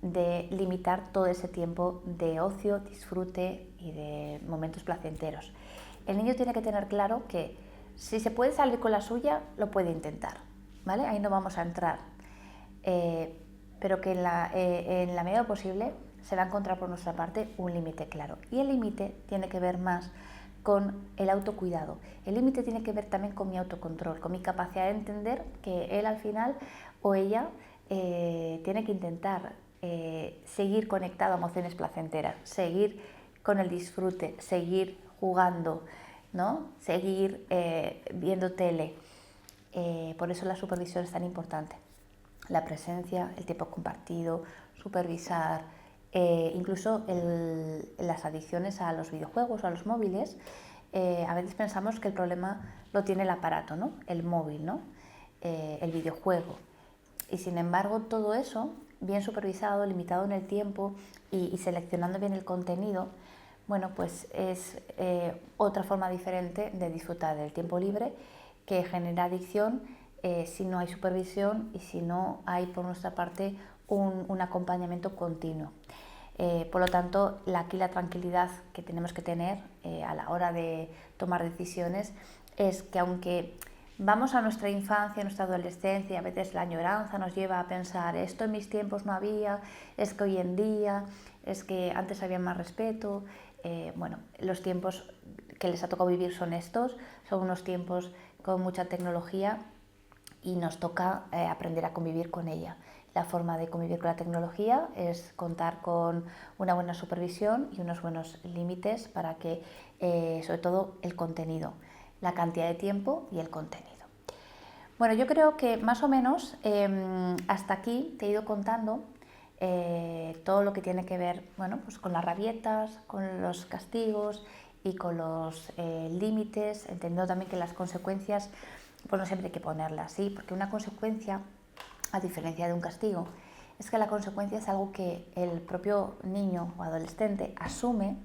de limitar todo ese tiempo de ocio, disfrute y de momentos placenteros. El niño tiene que tener claro que si se puede salir con la suya, lo puede intentar, ¿vale? Ahí no vamos a entrar, pero que en la medida posible se va a encontrar por nuestra parte un límite claro. Y el límite tiene que ver más con el autocuidado. El límite tiene que ver también con mi autocontrol, con mi capacidad de entender que él al final o ella tiene que intentar seguir conectado a emociones placenteras, seguir con el disfrute, seguir jugando, ¿no? Seguir viendo tele. Por eso la supervisión es tan importante. La presencia, el tiempo compartido, supervisar, incluso las adicciones a los videojuegos o a los móviles. A veces pensamos que el problema lo tiene el aparato, ¿no? El móvil, ¿no? El videojuego. Y sin embargo, todo eso, bien supervisado, limitado en el tiempo y seleccionando bien el contenido, bueno, pues es otra forma diferente de disfrutar del tiempo libre que genera adicción si no hay supervisión y si no hay por nuestra parte un acompañamiento continuo. Por lo tanto, aquí la tranquilidad que tenemos que tener a la hora de tomar decisiones es que aunque vamos a nuestra infancia, a nuestra adolescencia, a veces la añoranza nos lleva a pensar esto en mis tiempos no había, es que hoy en día, es que antes había más respeto. Bueno, los tiempos que les ha tocado vivir son estos, son unos tiempos con mucha tecnología y nos toca aprender a convivir con ella. La forma de convivir con la tecnología es contar con una buena supervisión y unos buenos límites para que, sobre todo, el contenido, la cantidad de tiempo y el contenido. Bueno, yo creo que más o menos hasta aquí te he ido contando todo lo que tiene que ver, bueno, pues con las rabietas, con los castigos y con los límites, entendiendo también que las consecuencias, pues no siempre hay que ponerlas, ¿sí? Porque una consecuencia, a diferencia de un castigo, es que la consecuencia es algo que el propio niño o adolescente asume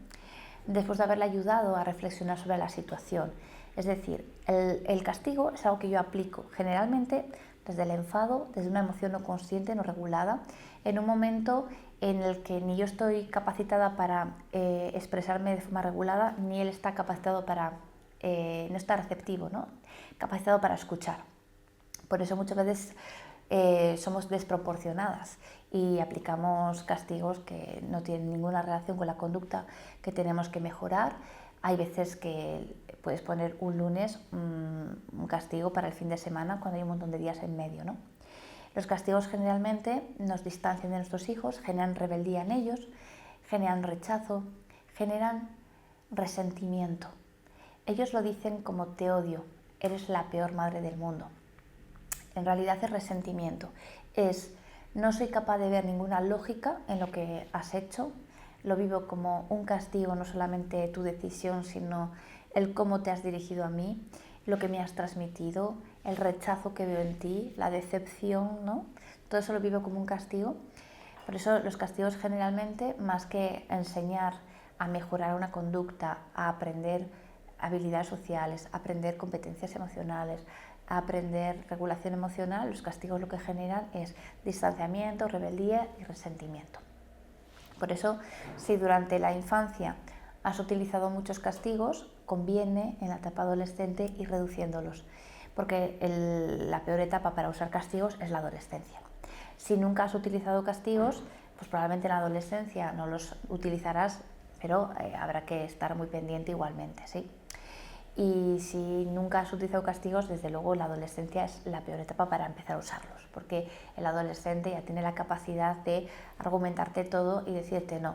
después de haberle ayudado a reflexionar sobre la situación. Es decir, el castigo es algo que yo aplico generalmente desde el enfado, desde una emoción no consciente, no regulada, en un momento en el que ni yo estoy capacitada para expresarme de forma regulada, ni él está capacitado para, no está receptivo, ¿no? Capacitado para escuchar. Por eso muchas veces somos desproporcionadas y aplicamos castigos que no tienen ninguna relación con la conducta que tenemos que mejorar. Hay veces que puedes poner un lunes un castigo para el fin de semana cuando hay un montón de días en medio, ¿no? Los castigos generalmente nos distancian de nuestros hijos, generan rebeldía en ellos, generan rechazo, generan resentimiento. Ellos lo dicen como te odio, eres la peor madre del mundo. En realidad es resentimiento, es no soy capaz de ver ninguna lógica en lo que has hecho, lo vivo como un castigo, no solamente tu decisión, sino el cómo te has dirigido a mí, lo que me has transmitido, el rechazo que veo en ti, la decepción, ¿no? Todo eso lo vivo como un castigo. Por eso los castigos generalmente, más que enseñar a mejorar una conducta, a aprender habilidades sociales, a aprender competencias emocionales, a aprender regulación emocional, los castigos lo que generan es distanciamiento, rebeldía y resentimiento. Por eso, si durante la infancia has utilizado muchos castigos, conviene en la etapa adolescente ir reduciéndolos, porque la peor etapa para usar castigos es la adolescencia. Si nunca has utilizado castigos, pues probablemente en la adolescencia no los utilizarás, pero habrá que estar muy pendiente igualmente, ¿sí? Y si nunca has utilizado castigos, desde luego la adolescencia es la peor etapa para empezar a usarlos, porque el adolescente ya tiene la capacidad de argumentarte todo y decirte no,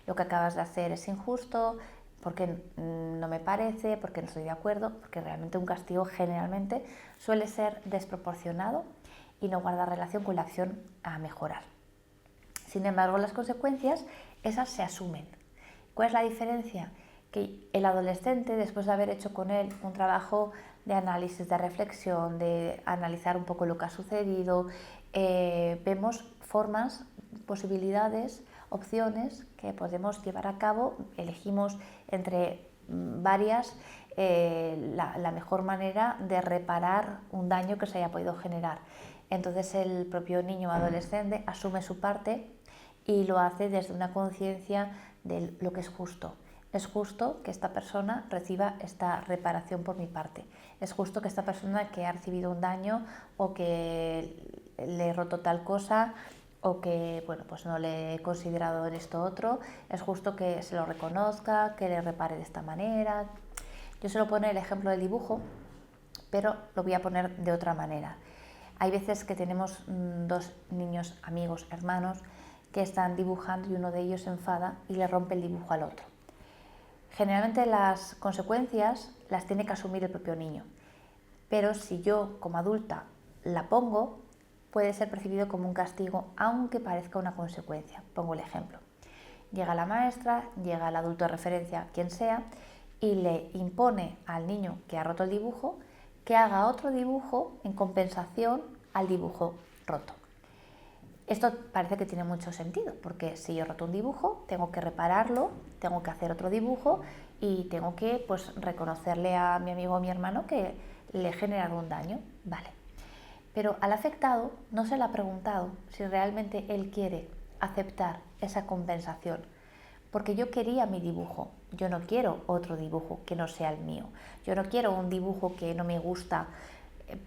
lo que acabas de hacer es injusto, porque no me parece, porque no estoy de acuerdo, porque realmente un castigo generalmente suele ser desproporcionado y no guarda relación con la acción a mejorar. Sin embargo, las consecuencias, esas se asumen. ¿Cuál es la diferencia? Que el adolescente, después de haber hecho con él un trabajo de análisis, de reflexión, de analizar un poco lo que ha sucedido, vemos formas, posibilidades, opciones que podemos llevar a cabo, elegimos entre varias la mejor manera de reparar un daño que se haya podido generar. Entonces el propio niño o adolescente asume su parte y lo hace desde una conciencia de lo que es justo. Es justo que esta persona reciba esta reparación por mi parte. Es justo que esta persona que ha recibido un daño o que le he roto tal cosa o que pues no le he considerado en esto otro, es justo que se lo reconozca, que le repare de esta manera. Yo suelo poner el ejemplo del dibujo, pero lo voy a poner de otra manera. Hay veces que tenemos dos niños, amigos, hermanos, que están dibujando y uno de ellos se enfada y le rompe el dibujo al otro. Generalmente las consecuencias las tiene que asumir el propio niño, pero si yo como adulta la pongo, puede ser percibido como un castigo, aunque parezca una consecuencia. Pongo el ejemplo. Llega la maestra, llega el adulto de referencia, quien sea, y le impone al niño que ha roto el dibujo que haga otro dibujo en compensación al dibujo roto. Esto parece que tiene mucho sentido, porque si yo roto un dibujo, tengo que repararlo, tengo que hacer otro dibujo y tengo que reconocerle a mi amigo o mi hermano que le he generado un daño. Vale. Pero al afectado no se le ha preguntado si realmente él quiere aceptar esa compensación, porque yo quería mi dibujo, yo no quiero otro dibujo que no sea el mío, yo no quiero un dibujo que no me gusta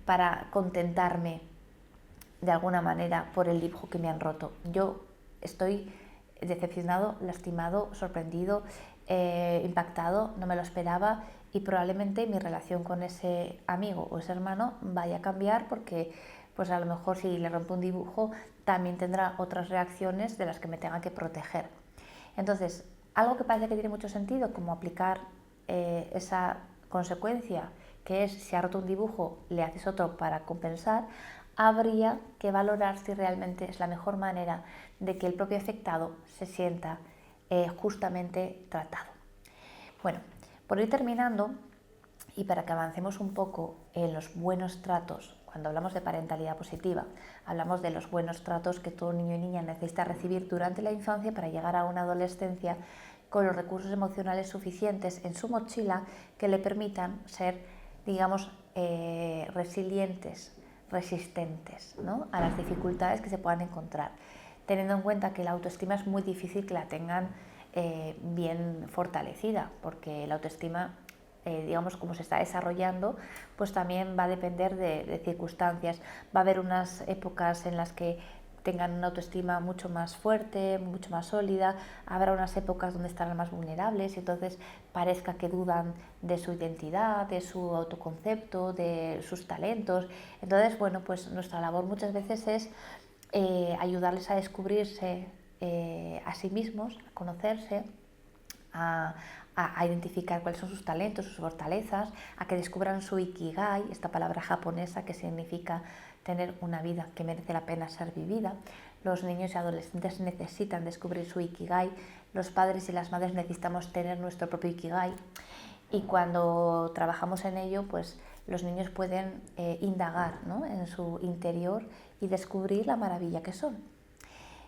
para contentarme de alguna manera por el dibujo que me han roto. Yo estoy decepcionado, lastimado, sorprendido, impactado, no me lo esperaba y probablemente mi relación con ese amigo o ese hermano vaya a cambiar porque pues a lo mejor si le rompo un dibujo también tendrá otras reacciones de las que me tenga que proteger. Entonces, algo que parece que tiene mucho sentido, como aplicar esa consecuencia, que es si ha roto un dibujo, le haces otro para compensar, habría que valorar si realmente es la mejor manera de que el propio afectado se sienta justamente tratado. Bueno, por ir terminando y para que avancemos un poco en los buenos tratos, cuando hablamos de parentalidad positiva, hablamos de los buenos tratos que todo niño y niña necesita recibir durante la infancia para llegar a una adolescencia con los recursos emocionales suficientes en su mochila que le permitan ser, digamos, resilientes, resistentes, ¿no?, a las dificultades que se puedan encontrar, teniendo en cuenta que la autoestima es muy difícil que la tengan bien fortalecida, porque la autoestima, digamos, como se está desarrollando, pues también va a depender de circunstancias. Va a haber unas épocas en las que tengan una autoestima mucho más fuerte, mucho más sólida, habrá unas épocas donde estarán más vulnerables y entonces parezca que dudan de su identidad, de su autoconcepto, de sus talentos. Entonces, bueno, pues nuestra labor muchas veces es ayudarles a descubrirse a sí mismos, a conocerse, a identificar cuáles son sus talentos, sus fortalezas, a que descubran su ikigai, esta palabra japonesa que significa tener una vida que merece la pena ser vivida. Los niños y adolescentes necesitan descubrir su ikigai, los padres y las madres necesitamos tener nuestro propio ikigai y cuando trabajamos en ello, pues los niños pueden indagar, ¿no?, en su interior y descubrir la maravilla que son.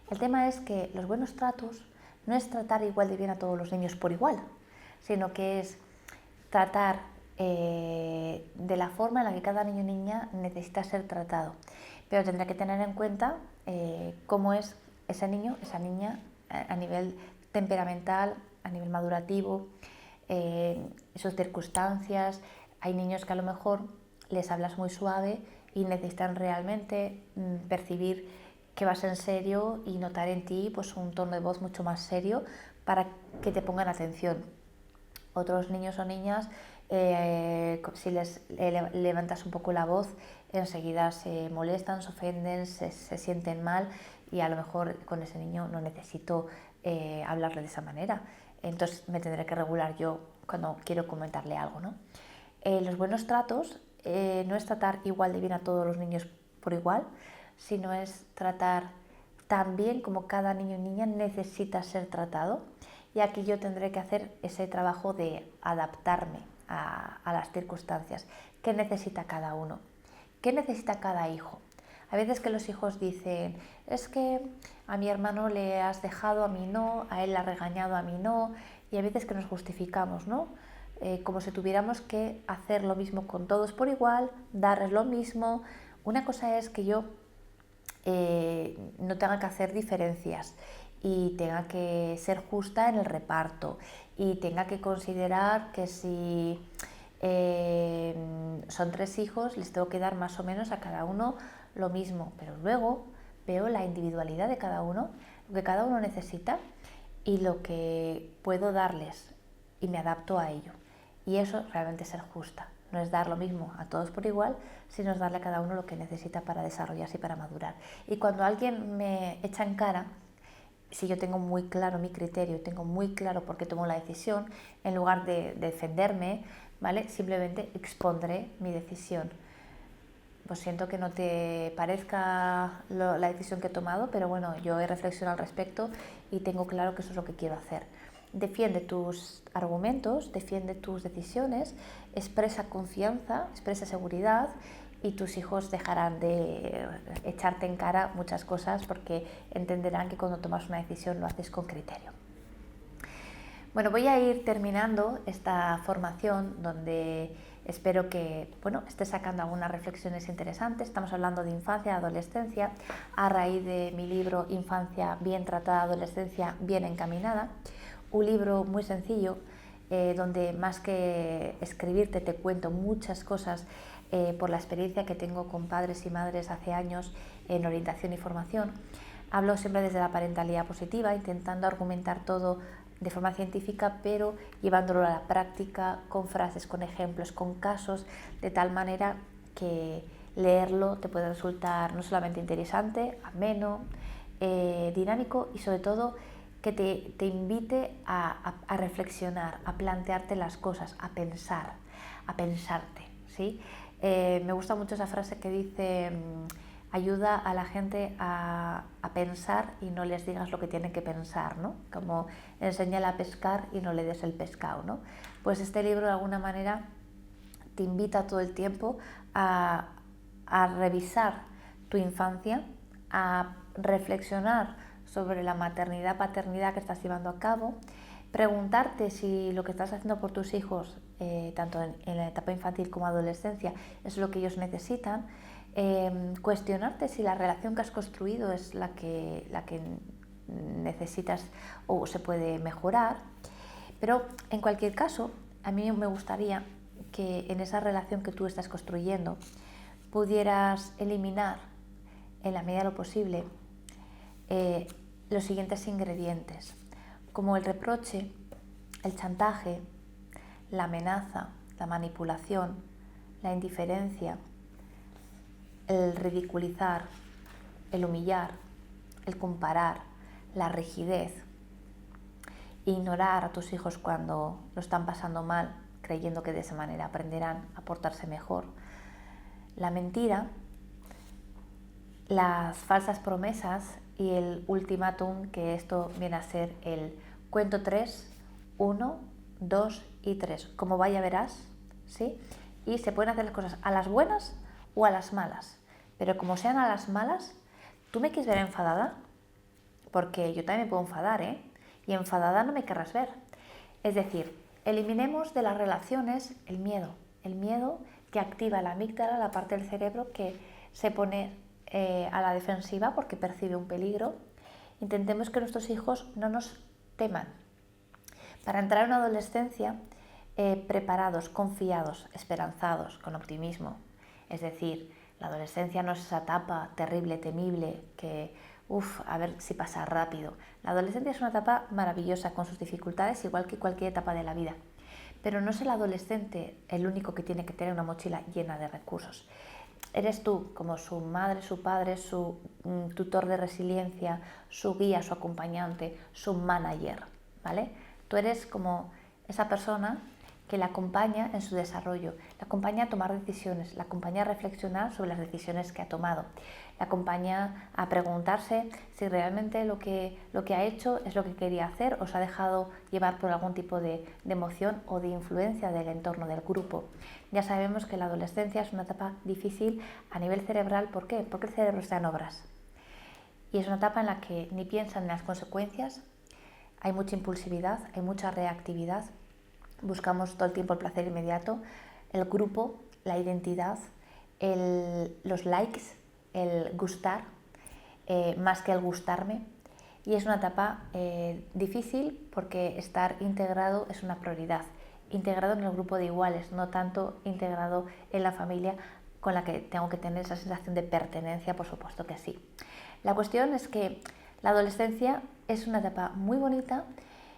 El tema es que los buenos tratos no es tratar igual de bien a todos los niños por igual, sino que es tratar de la forma en la que cada niño o niña necesita ser tratado. Pero tendrá que tener en cuenta cómo es ese niño, esa niña, a nivel temperamental, a nivel madurativo, sus circunstancias. Hay niños que a lo mejor les hablas muy suave y necesitan realmente percibir que vas en serio y notar en ti pues un tono de voz mucho más serio para que te pongan atención. Otros niños o niñas, si les levantas un poco la voz, enseguida se molestan, se ofenden, se sienten mal, y a lo mejor con ese niño no necesito hablarle de esa manera. Entonces me tendré que regular yo cuando quiero comentarle algo, ¿no? Los buenos tratos no es tratar igual de bien a todos los niños por igual, sino es tratar tan bien como cada niño o niña necesita ser tratado. Y aquí yo tendré que hacer ese trabajo de adaptarme a las circunstancias. ¿Qué necesita cada uno? ¿Qué necesita cada hijo? A veces que los hijos dicen, es que a mi hermano le has dejado, a mí no, a él le has regañado, a mí no, y a veces que nos justificamos, ¿no? Como si tuviéramos que hacer lo mismo con todos por igual, darles lo mismo. Una cosa es que yo no tenga que hacer diferencias y tenga que ser justa en el reparto y tenga que considerar que si son 3 hijos les tengo que dar más o menos a cada uno lo mismo, pero luego veo la individualidad de cada uno, lo que cada uno necesita y lo que puedo darles y me adapto a ello, y eso realmente es ser justa. No es dar lo mismo a todos por igual, sino es darle a cada uno lo que necesita para desarrollarse y para madurar. Y cuando alguien me echa en cara, si yo tengo muy claro mi criterio, tengo muy claro por qué tomo la decisión, en lugar de defenderme, ¿vale? Simplemente expondré mi decisión. Pues siento que no te parezca la decisión que he tomado, pero bueno, yo he reflexionado al respecto y tengo claro que eso es lo que quiero hacer. Defiende tus argumentos, defiende tus decisiones, expresa confianza, expresa seguridad, y tus hijos dejarán de echarte en cara muchas cosas porque entenderán que cuando tomas una decisión lo haces con criterio. Bueno, voy a ir terminando esta formación donde espero que estés sacando algunas reflexiones interesantes. Estamos hablando de infancia y adolescencia a raíz de mi libro Infancia bien tratada, adolescencia bien encaminada. Un libro muy sencillo donde más que escribirte te cuento muchas cosas por la experiencia que tengo con padres y madres hace años en orientación y formación. Hablo siempre desde la parentalidad positiva, intentando argumentar todo de forma científica, pero llevándolo a la práctica con frases, con ejemplos, con casos, de tal manera que leerlo te puede resultar no solamente interesante, ameno, dinámico y sobre todo que te invite a reflexionar, a plantearte las cosas, a pensar, a pensarte, ¿sí? Me gusta mucho esa frase que dice ayuda a la gente a pensar y no les digas lo que tienen que pensar, ¿no? Como enséñale a pescar y no le des el pescado, ¿no? Pues este libro de alguna manera te invita todo el tiempo a revisar tu infancia, a reflexionar sobre la maternidad, paternidad que estás llevando a cabo, preguntarte si lo que estás haciendo por tus hijos, tanto en la etapa infantil como adolescencia, es lo que ellos necesitan, cuestionarte si la relación que has construido es la que necesitas o se puede mejorar. Pero en cualquier caso, a mí me gustaría que en esa relación que tú estás construyendo pudieras eliminar en la medida de lo posible los siguientes ingredientes, como el reproche, el chantaje, la amenaza, la manipulación, la indiferencia, el ridiculizar, el humillar, el comparar, la rigidez, ignorar a tus hijos cuando lo están pasando mal, creyendo que de esa manera aprenderán a portarse mejor, la mentira, las falsas promesas y el ultimátum, que esto viene a ser el cuento 3, 1, 2 y 3. Como vaya verás, ¿sí? Y se pueden hacer las cosas a las buenas o a las malas. Pero como sean a las malas, ¿tú me quieres ver enfadada? Porque yo también me puedo enfadar, ¿eh? Y enfadada no me querrás ver. Es decir, eliminemos de las relaciones el miedo. el miedo que activa la amígdala, la parte del cerebro que se pone a la defensiva porque percibe un peligro. Intentemos que nuestros hijos no nos teman. Para entrar en una adolescencia preparados, confiados, esperanzados, con optimismo. Es decir, la adolescencia no es esa etapa terrible, temible, que a ver si pasa rápido. La adolescencia es una etapa maravillosa con sus dificultades, igual que cualquier etapa de la vida. Pero no es el adolescente el único que tiene que tener una mochila llena de recursos. Eres tú, como su madre, su padre, su tutor de resiliencia, su guía, su acompañante, su manager, ¿vale? Tú eres como esa persona que la acompaña en su desarrollo, la acompaña a tomar decisiones, la acompaña a reflexionar sobre las decisiones que ha tomado, la acompaña a preguntarse si realmente lo que ha hecho es lo que quería hacer o se ha dejado llevar por algún tipo de emoción o de influencia del entorno, del grupo. Ya sabemos que la adolescencia es una etapa difícil a nivel cerebral. ¿Por qué? Porque el cerebro está en obras. Y es una etapa en la que ni piensan en las consecuencias, hay mucha impulsividad, hay mucha reactividad. Buscamos todo el tiempo el placer inmediato, el grupo, la identidad, los likes, el gustar, más que el gustarme. Y es una etapa difícil porque estar integrado es una prioridad. Integrado en el grupo de iguales, no tanto integrado en la familia con la que tengo que tener esa sensación de pertenencia, por supuesto que sí. La cuestión es que la adolescencia es una etapa muy bonita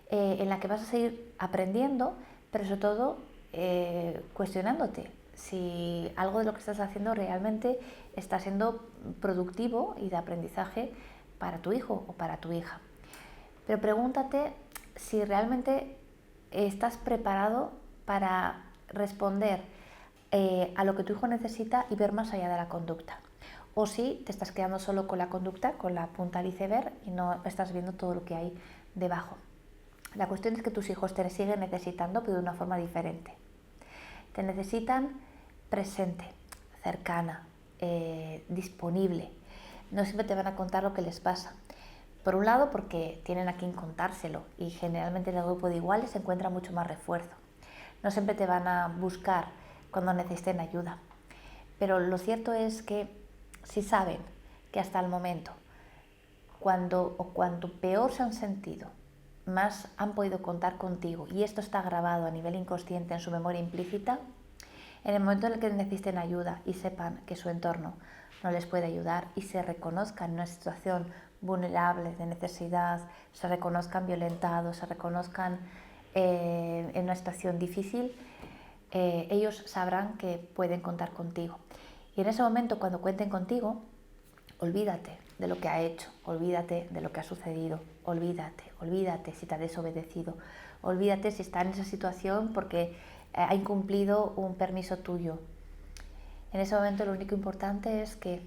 en la que vas a seguir aprendiendo, pero sobre todo cuestionándote si algo de lo que estás haciendo realmente está siendo productivo y de aprendizaje para tu hijo o para tu hija. Pero pregúntate si realmente estás preparado para responder a lo que tu hijo necesita y ver más allá de la conducta. O si te estás quedando solo con la conducta, con la punta del iceberg y no estás viendo todo lo que hay debajo. La cuestión es que tus hijos te siguen necesitando, pero de una forma diferente. Te necesitan presente, cercana, disponible. No siempre te van a contar lo que les pasa. Por un lado, porque tienen a quien contárselo y generalmente en el grupo de iguales se encuentra mucho más refuerzo. No siempre te van a buscar cuando necesiten ayuda. Pero lo cierto es que si saben que hasta el momento, cuanto peor se han sentido, más han podido contar contigo, y esto está grabado a nivel inconsciente en su memoria implícita, en el momento en el que necesiten ayuda y sepan que su entorno no les puede ayudar y se reconozcan en una situación vulnerable de necesidad, se reconozcan violentados, se reconozcan en una situación difícil, ellos sabrán que pueden contar contigo. Y en ese momento, cuando cuenten contigo, olvídate de lo que ha hecho, olvídate de lo que ha sucedido, olvídate si te ha desobedecido, olvídate si está en esa situación porque ha incumplido un permiso tuyo. En ese momento lo único importante es que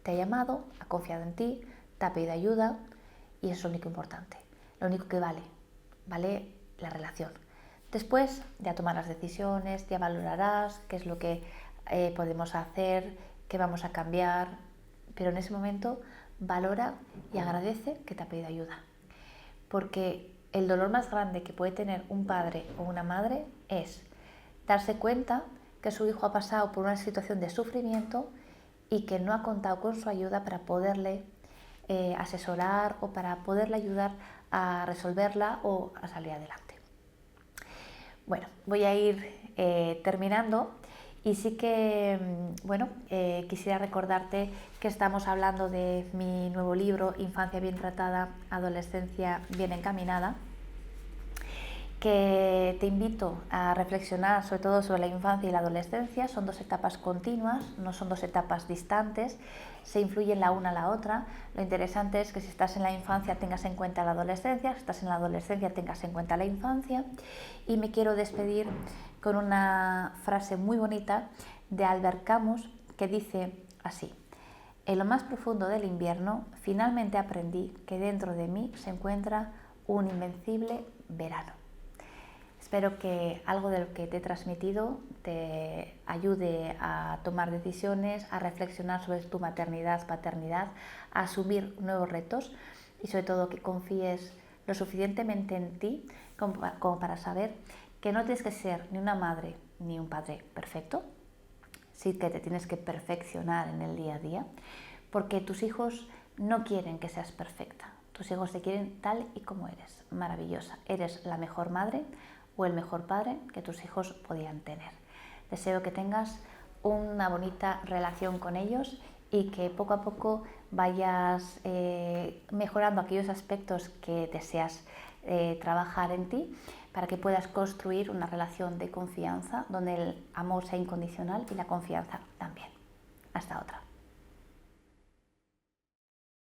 te ha llamado, ha confiado en ti, te ha pedido ayuda y eso es lo único importante. Lo único que vale la relación. Después ya tomarás decisiones, ya valorarás qué es lo que podemos hacer, qué vamos a cambiar, pero en ese momento valora y agradece que te ha pedido ayuda. Porque el dolor más grande que puede tener un padre o una madre es darse cuenta que su hijo ha pasado por una situación de sufrimiento y que no ha contado con su ayuda para poderle asesorar o para poderle ayudar a resolverla o a salir adelante. Bueno, voy a ir terminando y sí que, quisiera recordarte que estamos hablando de mi nuevo libro, Infancia bien tratada, adolescencia bien encaminada, que te invito a reflexionar sobre todo sobre la infancia y la adolescencia. Son dos etapas continuas, no son dos etapas distantes, se influyen la una a la otra. Lo interesante es que si estás en la infancia tengas en cuenta la adolescencia, si estás en la adolescencia tengas en cuenta la infancia. Y me quiero despedir con una frase muy bonita de Albert Camus que dice así: en lo más profundo del invierno finalmente aprendí que dentro de mí se encuentra un invencible verano. Espero que algo de lo que te he transmitido te ayude a tomar decisiones, a reflexionar sobre tu maternidad, paternidad, a asumir nuevos retos y sobre todo que confíes lo suficientemente en ti como para saber que no tienes que ser ni una madre ni un padre perfecto, sí que te tienes que perfeccionar en el día a día, porque tus hijos no quieren que seas perfecta. Tus hijos te quieren tal y como eres, maravillosa. Eres la mejor madre o el mejor padre que tus hijos podían tener. Deseo que tengas una bonita relación con ellos y que poco a poco vayas mejorando aquellos aspectos que deseas trabajar en ti, para que puedas construir una relación de confianza donde el amor sea incondicional y la confianza también. Hasta otra.